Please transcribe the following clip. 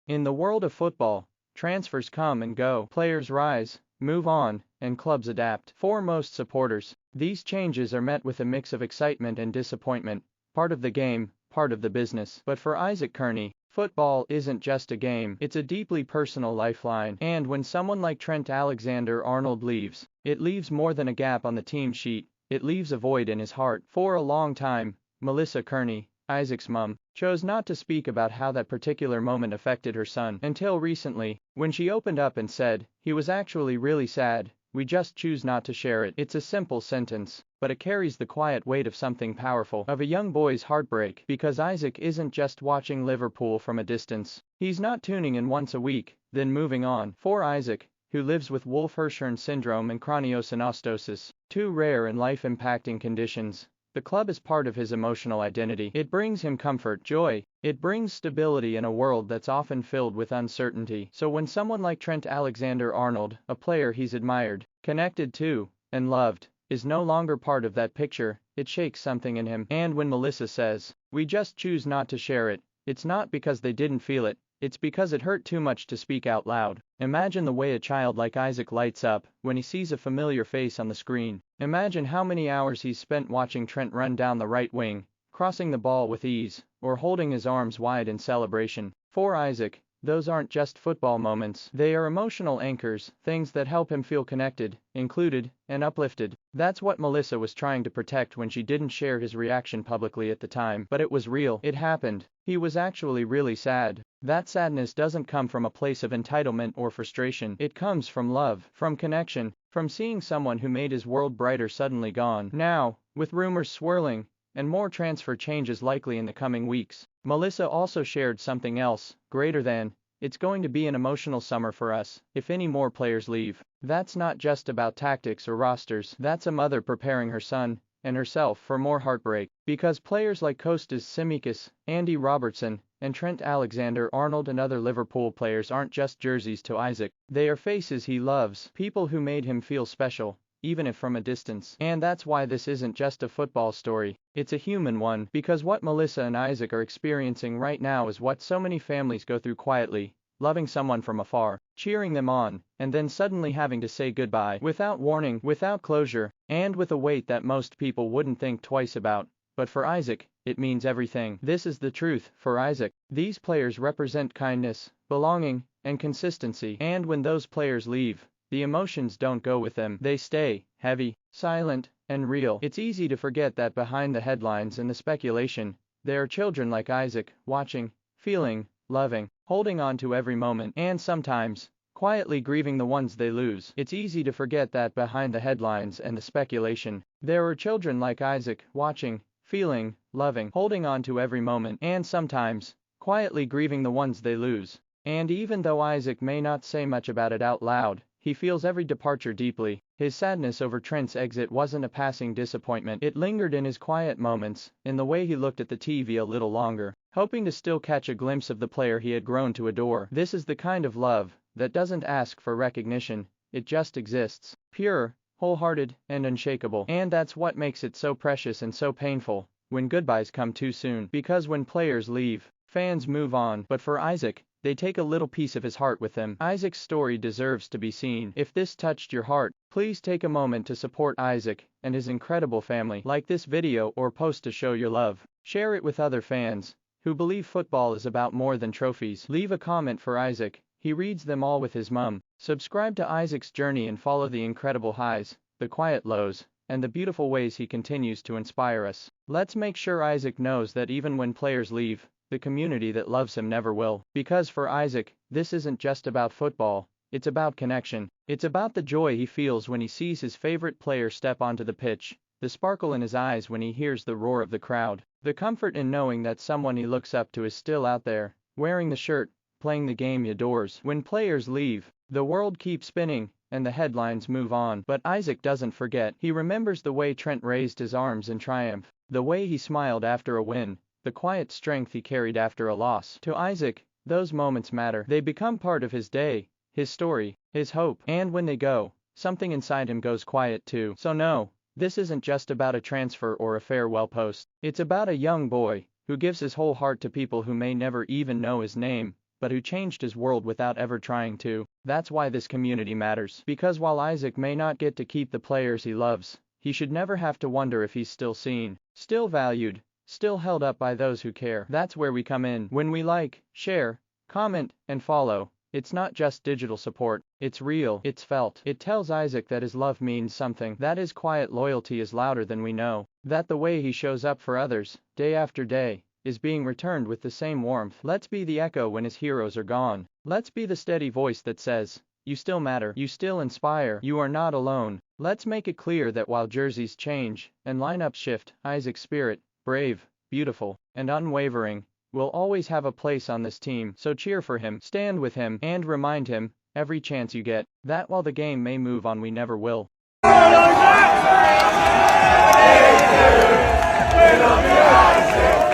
In the world of football, transfers come and go, players rise, move on, and clubs adapt. For most supporters, these changes are met with a mix of excitement and disappointment, part of the game, part of the business. But for Isaac Kearney, football isn't just a game, it's a deeply personal lifeline. And when someone like Trent Alexander-Arnold leaves, it leaves more than a gap on the team sheet, it leaves a void in his heart. For a long time, Melissa Kearney, Isaac's mum, chose not to speak about how that particular moment affected her son until recently, when she opened up and said, "He was actually really sad, we just choose not to share it." It's a simple sentence, but it carries the quiet weight of something powerful, of a young boy's heartbreak, because Isaac isn't just watching Liverpool from a distance. He's not tuning in once a week, then moving on. For Isaac, who lives with Wolf-Hirschhorn syndrome and Craniosynostosis, two rare and life-impacting conditions, the club is part of his emotional identity. It brings him comfort, joy. It brings stability in a world that's often filled with uncertainty. So when someone like Trent Alexander-Arnold, a player he's admired, connected to, and loved, is no longer part of that picture, it shakes something in him. And when Melissa says, "We just choose not to share it," it's not because they didn't feel it, it's because it hurt too much to speak out loud. Imagine the way a child like Isaac lights up when he sees a familiar face on the screen. Imagine how many hours he's spent watching Trent run down the right wing, crossing the ball with ease, or holding his arms wide in celebration. For Isaac, those aren't just football moments, they are emotional anchors, things that help him feel connected, included, and uplifted. That's what Melissa was trying to protect when she didn't share his reaction publicly at the time. But it was real, it happened. He was actually really sad. That sadness doesn't come from a place of entitlement or frustration, it comes from love, from connection, from seeing someone who made his world brighter suddenly gone. Now, with rumors swirling, and more transfer changes likely in the coming weeks, Melissa also shared something else, greater than, "It's going to be an emotional summer for us, if any more players leave." That's not just about tactics or rosters, that's a mother preparing her son, and herself for more heartbreak. Because players like Kostas Tsimikas, Andy Robertson, and Trent Alexander-Arnold and other Liverpool players aren't just jerseys to Isaac, they are faces he loves, people who made him feel special, even if from a distance. And that's why this isn't just a football story, it's a human one, because what Melissa and Isaac are experiencing right now is what so many families go through quietly, loving someone from afar, cheering them on, and then suddenly having to say goodbye, without warning, without closure, and with a weight that most people wouldn't think twice about. But for Isaac, it means everything. This is the truth. For Isaac, these players represent kindness, belonging, and consistency. And when those players leave, the emotions don't go with them. They stay, heavy, silent, and real. It's easy to forget that behind the headlines and the speculation, there are children like Isaac, watching, feeling, loving, holding on to every moment, and sometimes, quietly grieving the ones they lose. It's easy to forget that behind the headlines and the speculation, there are children like Isaac, watching, feeling, loving, holding on to every moment, and sometimes, quietly grieving the ones they lose. And even though Isaac may not say much about it out loud, he feels every departure deeply. His sadness over Trent's exit wasn't a passing disappointment, it lingered in his quiet moments, in the way he looked at the TV a little longer, hoping to still catch a glimpse of the player he had grown to adore. This is the kind of love that doesn't ask for recognition, it just exists, pure, wholehearted, and unshakable. And that's what makes it so precious and so painful, when goodbyes come too soon. Because when players leave, fans move on. But for Isaac, they take a little piece of his heart with them. Isaac's story deserves to be seen. If this touched your heart, please take a moment to support Isaac and his incredible family. Like this video or post to show your love. Share it with other fans who believe football is about more than trophies. Leave a comment for Isaac. He reads them all with his mum. Subscribe to Isaac's journey and follow the incredible highs, the quiet lows, and the beautiful ways he continues to inspire us. Let's make sure Isaac knows that even when players leave, the community that loves him never will. Because for Isaac, this isn't just about football, it's about connection. It's about the joy he feels when he sees his favorite player step onto the pitch, the sparkle in his eyes when he hears the roar of the crowd, the comfort in knowing that someone he looks up to is still out there, wearing the shirt, playing the game he adores. When players leave, the world keeps spinning, and the headlines move on. But Isaac doesn't forget. He remembers the way Trent raised his arms in triumph, the way he smiled after a win, the quiet strength he carried after a loss. To Isaac, those moments matter. They become part of his day, his story, his hope. And when they go, something inside him goes quiet too. So no, this isn't just about a transfer or a farewell post. It's about a young boy who gives his whole heart to people who may never even know his name, but who changed his world without ever trying to. That's why this community matters. Because while Isaac may not get to keep the players he loves, he should never have to wonder if he's still seen, still valued, still held up by those who care. That's where we come in. When we like, share, comment, and follow, it's not just digital support, it's real, it's felt. It tells Isaac that his love means something, that his quiet loyalty is louder than we know, that the way he shows up for others, day after day, is being returned with the same warmth. Let's be the echo when his heroes are gone. Let's be the steady voice that says, you still matter, you still inspire, you are not alone. Let's make it clear that while jerseys change and lineups shift, Isaac's spirit, brave, beautiful, and unwavering, will always have a place on this team. So cheer for him, stand with him, and remind him, every chance you get, that while the game may move on, we never will. We love you, Isaac!